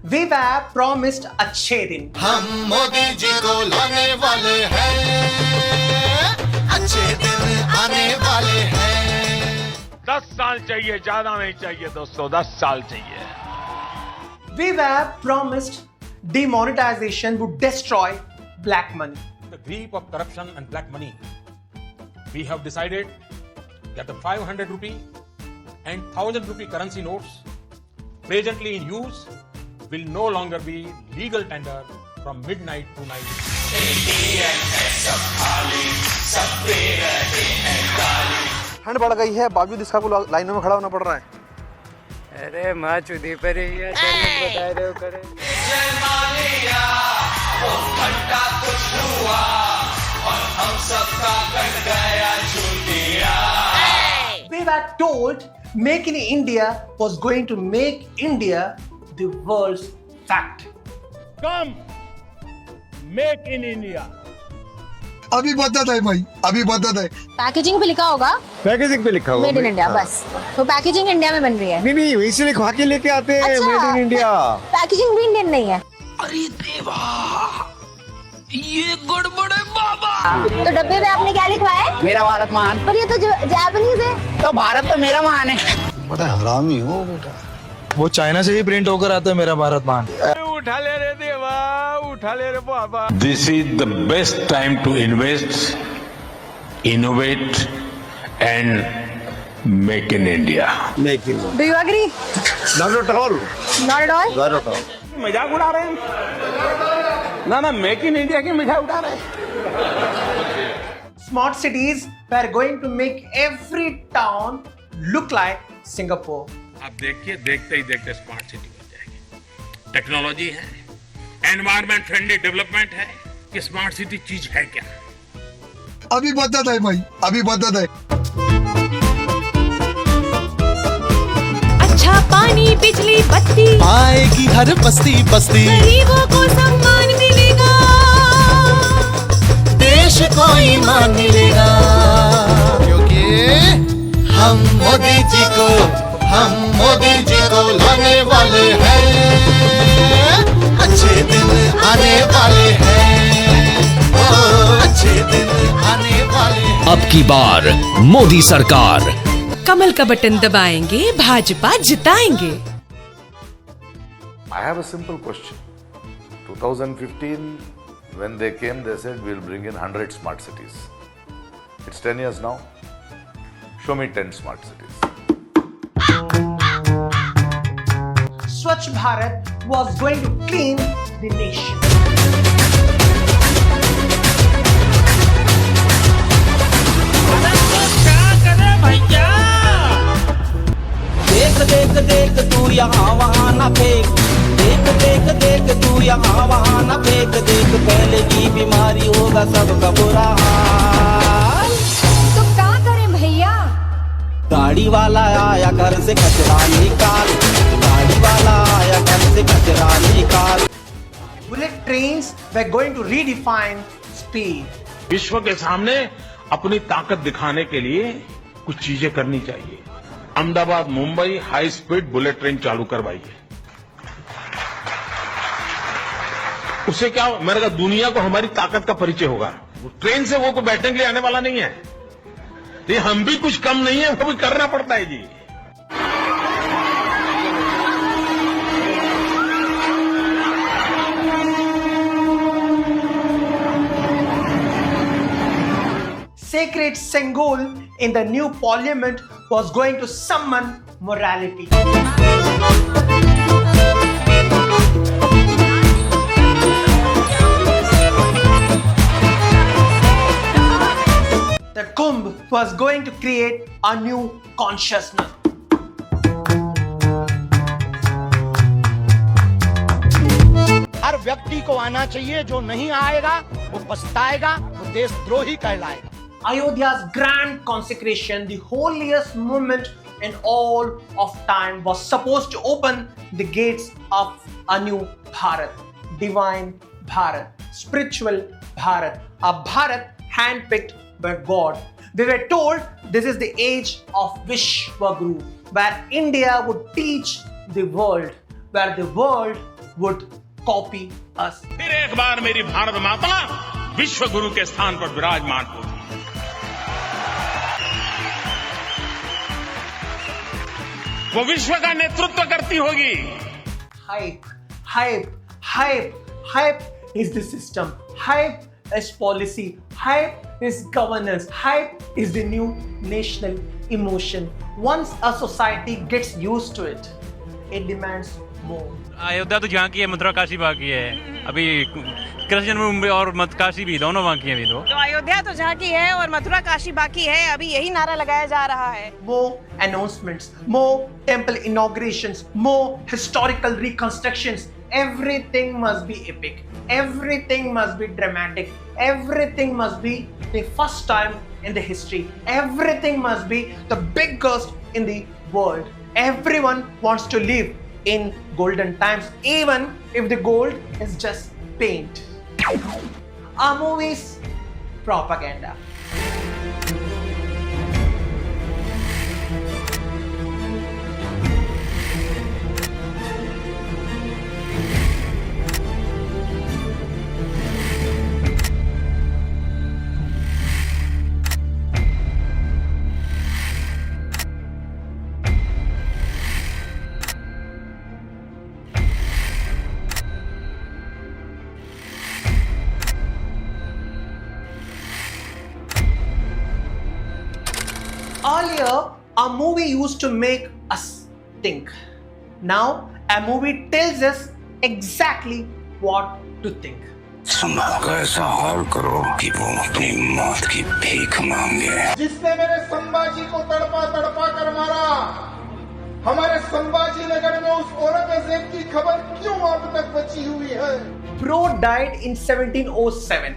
We were promised अच्छे दिन. हम मोदी जी को लाने वाले हैं, अच्छे दिन आने वाले हैं। 10 साल चाहिए, ज्यादा नहीं चाहिए दोस्तों, 10 साल चाहिए। We were promised demonetization would destroy black money. The grip of corruption and black money. We have decided that the 500 rupee and 1000 rupee currency notes presently in use will no longer be legal tender from midnight to night. ठंड बढ़ गई है, बावजूद इसका को लाइनों में खड़ा होना पड़ रहा है। अरे माँ चुदी पर ही है, बता रहे हो करे। We were told Make in India was going to make India the world's fact. Come, make in India. अभी बदत है भाई, अभी बदत है। पैकेजिंग पे लिखा होगा, पैकेजिंग पे लिखा हुआ मेड इन इंडिया, बस तो पैकेजिंग इंडिया में बन रही है। नहीं वहीं से लिखवा के लेके आते हैं, अच्छा, मेड इन इंडिया। पैकेजिंग भी इंडियन नहीं है। अरे देवा, ये गड़बड़ है बाबा। तो डब्बे में आपने क्या लिखवा है? मेरा भारत महान। पर ये तो जापानीज है। तो भारत तो मेरा महान है। बड़ा हरामी हो बेटा। वो चाइना से ही प्रिंट होकर आता है मेरा भारत मान। उठा ले रे देवा, उठा ले रे बाबा। This is the best time to invest, innovate and make in India. Do you agree? Not at all. Not at all? Not at all. मजाक उड़ा रहे हैं ना, मेक इन इंडिया की मजाक उड़ा रहे हैं। Smart cities were going to make every town look like Singapore. आप देखिए, देखते ही देखते स्मार्ट सिटी बन जाएगी। टेक्नोलॉजी है, एनवायरमेंट फ्रेंडली डेवलपमेंट है कि स्मार्ट सिटी चीज है क्या? अभी बदत है भाई, अभी बदत है। अच्छा पानी बिजली बत्ती आएगी हर बस्ती बस्ती, गरीबों को सम्मान मिलेगा, देश को ईमान मिलेगा, क्योंकि हम मोदी जी को लाने वाले हैं, अच्छे दिन आने वाले हैं, ओ अच्छे दिन आने वाले हैं। अब की बार मोदी सरकार। कमल का बटन दबाएंगे, Bhajpa जिताएंगे। I have a simple question. 2015, when they came, they said we'll bring in 100 smart cities. It's 10 years now. Show me 10 smart cities. Swachh Bharat was going to clean the nation. देख देख देख तू यहाँ वहाँ न फेंक, देख देख देख तू यहाँ वहाँ न फेंक, देख फैलेगी बीमारी, होगा सबका बुरा हाल। तो क्या करें भैया? गाड़ी वाला आया घर से कचरा निकाल, गाड़ी वाला आया घर से कचरा निकाल। Bullet trains were going to redefine speed. विश्व के सामने अपनी ताकत दिखाने के लिए कुछ चीजें करनी चाहिए। Ahmedabad Mumbai high speed bullet train चालू करवाइए। उससे क्या मेरे का दुनिया को हमारी ताकत का परिचय होगा। ट्रेन से वो को बैठने के लिए आने वाला नहीं है। ये हम भी कुछ कम नहीं है, वो भी करना पड़ता है जी। Sacred Sengol in the new parliament was going to summon morality. The Kumbh was going to create a new consciousness. हर व्यक्ति को आना चाहिए, जो नहीं आएगा वो पछताएगा, वो देशद्रोही कहलाएगा। Ayodhya's grand consecration, the holiest moment in all of time, was supposed to open the gates of a new Bharat, divine Bharat, spiritual Bharat, a Bharat handpicked by God. We were told this is the age of Vishwaguru, where India would teach the world, where the world would copy us. फिर एक बार मेरी भारत माता विश्व गुरु के स्थान पर विराजमान होगी। वो विश्व का नेतृत्व करती होगी। Hype, hype, hype, hype is the system. Hype is policy. Hype is governance. Hype is the new national emotion. Once a society gets used to it, it demands more. Ayodhya तो जहाँ की है, मथुरा काशी बाकी है। अभी कृष्ण जन्मभूमि और मत काशी भी दोनों बाकी हैं अभी तो अयोध्या तो जहाँ की है और मथुरा काशी बाकी है, अभी यही नारा लगाया जा रहा है। More announcements, more temple inaugurations, more historical reconstructions. Everything must be epic. Everything must be dramatic. Everything must be the first time in the history. Everything must be the biggest in the world. Everyone wants to live in golden times, even if the gold is just paint. Our movies, propaganda. Earlier, a movie used to make us think. Now, a movie tells us exactly what to think. ऐसा हाल करो कि वो अपनी मौत की भीख मांगे। जिसने मेरे संभाजी को तड़पा तड़पा कर मारा, हमारे संभाजी नगर में उस औरंगजेब की खबर क्यों अब तक बची हुई है? Bro died in 1707.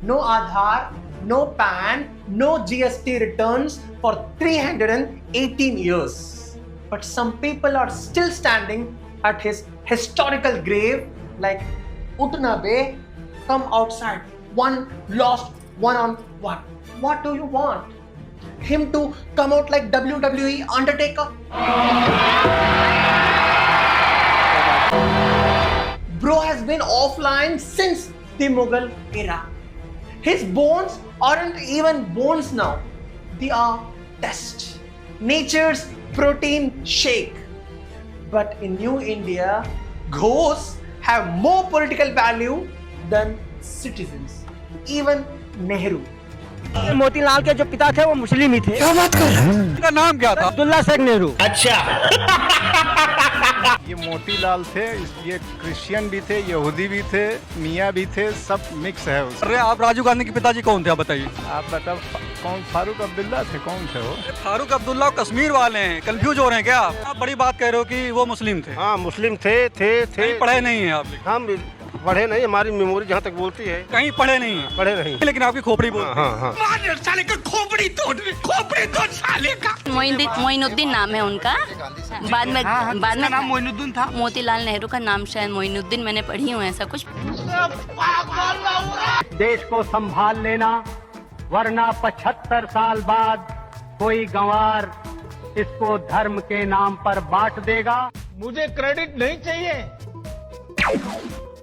No Aadhaar, no PAN, no GST returns for 318 years. But some people are still standing at his historical grave like, Utna be, come outside. One lost, one on one. What do you want? Him to come out like WWE Undertaker? Bro has been offline since the Mughal era. His bones aren't even bones now. They are dust. Nature's protein shake. But in New India, ghosts have more political value than citizens. Even Nehru. Motilal के जो पिता थे वो मुस्लिम ही थे। क्या बात कर रहे हैं? उनका नाम क्या था? अब्दुल्ला शेख नेहरू। ये मोतीलाल थे, ये क्रिश्चियन भी थे, यहूदी भी थे, मियाँ भी थे, सब मिक्स है उसमें। अरे आप राजीव गांधी के पिताजी कौन थे आप बताइए? आप बताओ कौन? फारूक अब्दुल्ला थे, कौन थे वो? फारूक अब्दुल्ला कश्मीर वाले हैं, कंफ्यूज हो रहे हैं क्या आप? बड़ी बात कह रहे हो कि वो मुस्लिम थे। हाँ मुस्लिम थे। कहीं पढ़े नहीं है आप? हम पढ़े नहीं, हमारी मेमोरी जहाँ तक बोलती है। कहीं पढ़े नहीं है? पढ़े नहीं, लेकिन आपकी खोपड़ी बोल। हाँ। मोइनुद्दीन नाम है उनका। बाद में नाम मोइनुद्दीन था। मोतीलाल नेहरू का नाम शायद मोइनुद्दीन, मैंने पढ़ी हूँ ऐसा कुछ। देश को संभाल लेना, वरना 75 साल बाद कोई गंवार इसको धर्म के नाम पर बांट देगा। मुझे क्रेडिट नहीं चाहिए।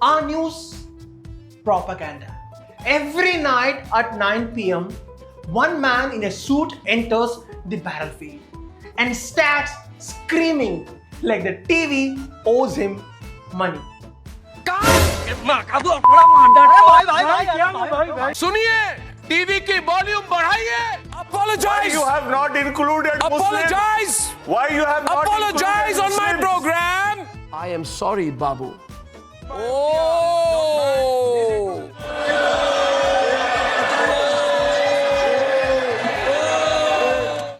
Our news propaganda. Every night at 9 p.m., one man in a suit enters the battlefield and starts screaming like the TV owes him money. सुनिए, टीवी की वॉल्यूम बढ़ाइए। Apologize. You have not included Apologize. Why you have not Apologize on my program. I am sorry, Babu. You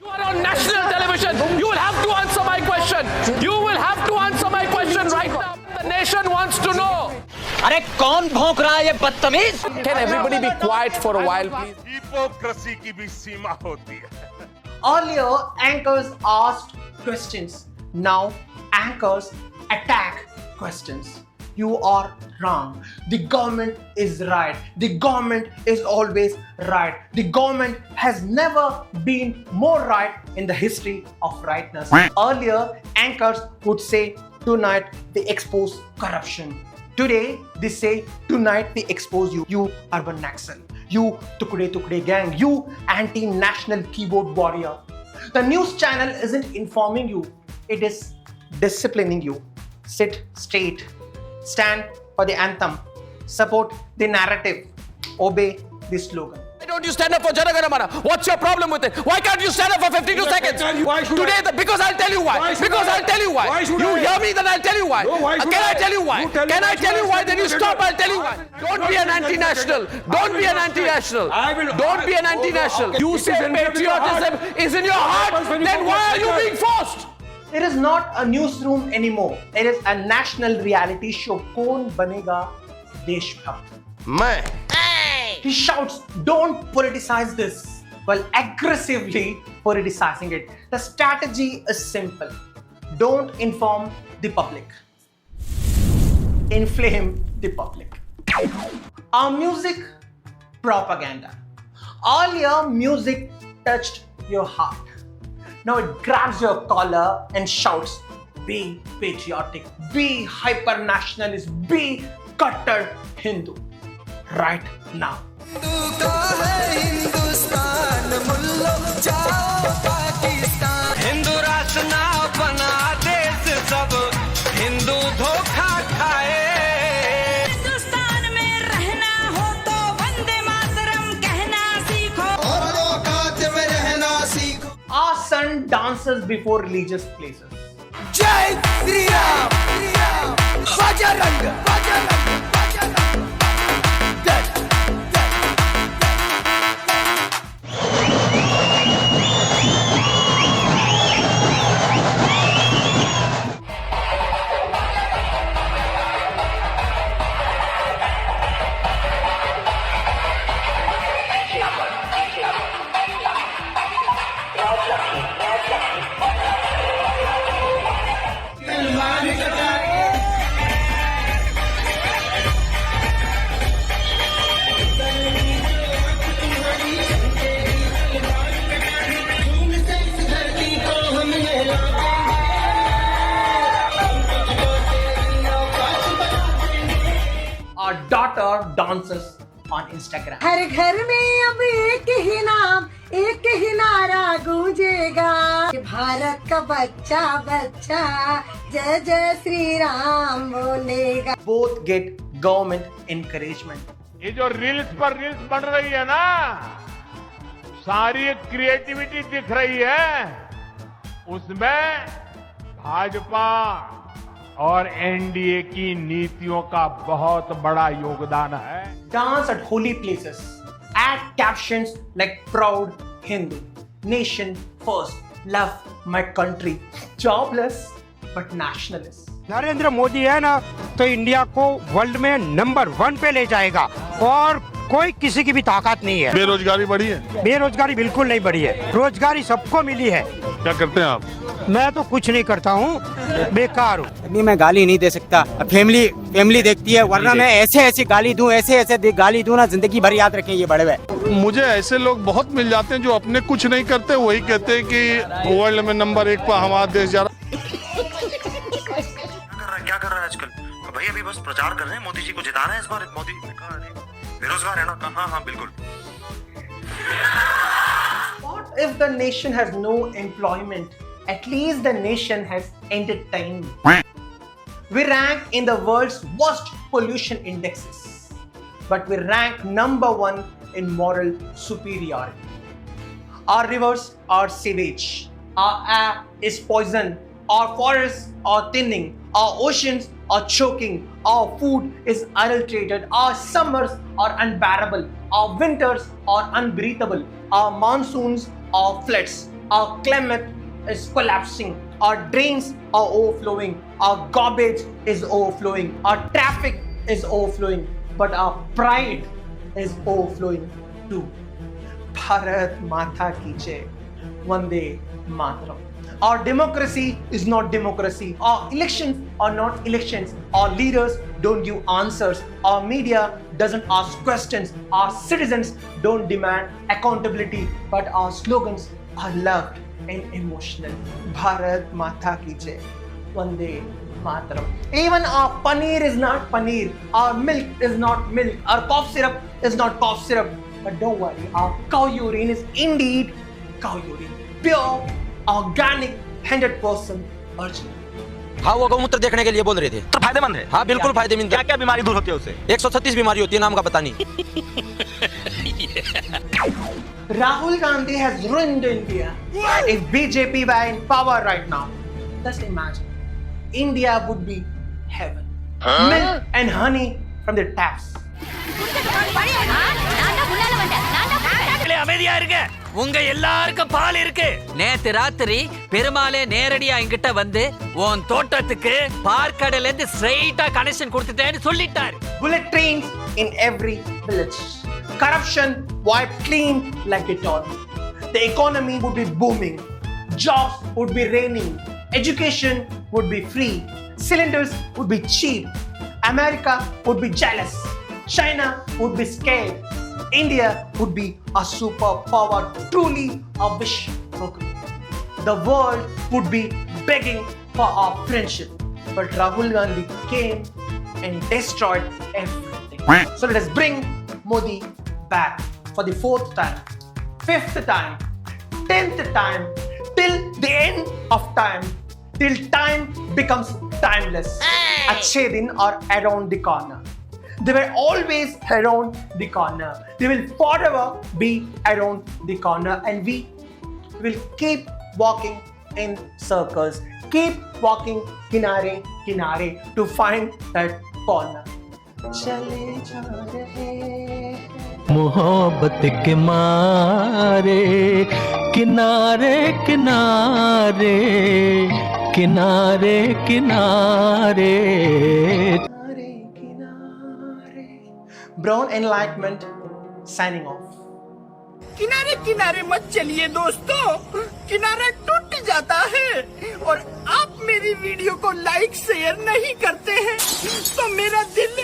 are on national television. You will have to answer my question. You will have to answer my question right now. The nation wants to know. अरे कौन भौंक रहा है ये बदतमीज? Can everybody be quiet for a while, please? Hypocrisy की भी सीमा होती है. Earlier, anchors asked questions. Now, anchors attack questions. You are wrong. The government is right. The government is always right. The government has never been more right in the history of rightness. Earlier, anchors would say tonight they expose corruption. Today they say tonight they expose you urban Naxal, you Tukde gang, you anti-national keyboard warrior. The news channel isn't informing you, it is disciplining you. Sit straight, stand for the anthem, support the narrative, obey the slogan. Why don't you stand up for Jana Gana Mana? What's your problem with it? Why can't you stand up for 52 seconds? Because I'll tell you why. Because I'll tell you why. You hear me, then I'll tell you why. Can I tell you why? Can I tell you why? Then you stop, I'll tell you why. Don't be an anti-national. Don't be an anti-national. Don't be an anti-national. You say patriotism is in your heart, then why are you being forced? It is not a newsroom anymore. It is a national reality show. Kaun banega Deshbhakt? He shouts, don't politicize this, while aggressively politicizing it. The strategy is simple. Don't inform the public. Inflame the public. Our music, propaganda. Earlier, music touched your heart. Now it grabs your collar and shouts, be patriotic, be hyper-nationalist, be Kattar Hindu. Right now. Hindu राष्ट्र ना बना देश सब हिंदू धोखा खाए हिंदुस्तान में रहना हो तो वंदे मातरम कहना सीखो और औकात में रहना सीखो. Our son dances before religious places. जय Shri Ram Bajrang Bajrang Our daughter dances on Instagram. हर घर में अब एक ही नाम एक ही नारा गूंजेगा भारत का बच्चा बच्चा जय जय श्री राम बोलेगा. Both get government encouragement. ये जो रील्स पर रील्स बन रही है ना, सारी क्रिएटिविटी दिख रही है, उसमें भाजपा और एनडीए की नीतियों का बहुत बड़ा योगदान है. Dance at holy places. Add captions like proud Hindu, nation first, love my country, jobless but nationalist. Narendra Modi है ना तो इंडिया को वर्ल्ड में नंबर 1 पे ले जाएगा और कोई किसी की भी ताकत नहीं है. बेरोजगारी बढ़ी है? बेरोजगारी बिल्कुल नहीं बढ़ी है. रोजगारी सबको मिली है. क्या करते हैं आप? मैं तो कुछ नहीं करता हूँ, बेकार हूँ. अभी मैं गाली नहीं दे सकता. फैमिली देखती है, वरना मैं ऐसे गाली दूं, ऐसे गाली दूं ना, जिंदगी भर याद रखें ये बड़े हुए. मुझे ऐसे लोग बहुत मिल जाते हैं जो अपने कुछ नहीं करते, वही कहते हैं कि वर्ल्ड में नंबर 1 पर हमारा देश जा रहा. क्या कर रहा है आजकल? भाई अभी बस प्रचार कर रहे हैं, मोदी जी को जिताना है इस बार. मोदी बेरोजगार है ना? हाँ बिल्कुल. What if the nation has no employment? At least the nation has entertainment. We rank in the world's worst pollution indexes, but we rank number 1 in moral superiority. Our rivers are sewage, our air is poison, our forests are thinning, our oceans are choking, our food is adulterated, our summers are unbearable, our winters are unbreathable, our monsoons are floods, our climate is collapsing, our drains are overflowing, our garbage is overflowing, our traffic is overflowing, but our pride is overflowing too. Bharat Mata ki Jai. Vande Mataram. Our democracy is not democracy. Our elections are not elections. Our leaders don't give answers. Our media doesn't ask questions. Our citizens don't demand accountability. But our slogans are loved and emotional. Bharat Mata ki Jai. Vande Mataram. Even our paneer is not paneer, our milk is not milk, our cough syrup is not cough syrup. But don't worry, our cow urine is indeed cow urine. Pure, organic, 100% original. हाँ, वो गौमूत्र देखने के लिए बोल रहे थे। तो फायदेमंद है। हाँ, बिल्कुल फायदेमंद है। क्या क्या बीमारी दूर होती है उससे? 136 बीमारी होती है, नाम का पता नहीं। Rahul Gandhi has ruined India. If BJP were in power right now, just imagine, India would be heaven. Milk and honey from the taps. அமைதியா இருங்க. உங்க எல்லாருக்கும் பால் இருக்கு. நேத்து ராத்திரி பெருமாளே நேரடியா இங்கிட்ட வந்து உன் தோட்டத்துக்கு பார்க்கடல இருந்து ஸ்ட்ரைட்டா கனெக்ஷன் கொடுத்துட்டேன்னு சொல்லிட்டாரு. Bullet trains in every village. Corruption wiped clean like it all. The economy would be booming. Jobs would be raining. Education would be free. Cylinders would be cheap. America would be jealous. China would be scared. India would be a superpower, truly a wish fulfilled. The world would be begging for our friendship. But Rahul Gandhi came and destroyed everything. So let us bring Modi back for the 4th time, 5th time, 10th time, till the end of time, till time becomes timeless. Achhe din are around the corner. They were always around the corner. They will forever be around the corner, and we will keep walking in circles, keep walking kinare kinare to find that corner. Chale ja rahe मोहब्बत के मारे किनारे किनारे किनारे किनारे Brown Enlightenment signing off. किनारे किनारे मत चलिए दोस्तों, किनारा टूट जाता है। और आप मेरी वीडियो को लाइक शेयर नहीं करते हैं तो मेरा दिल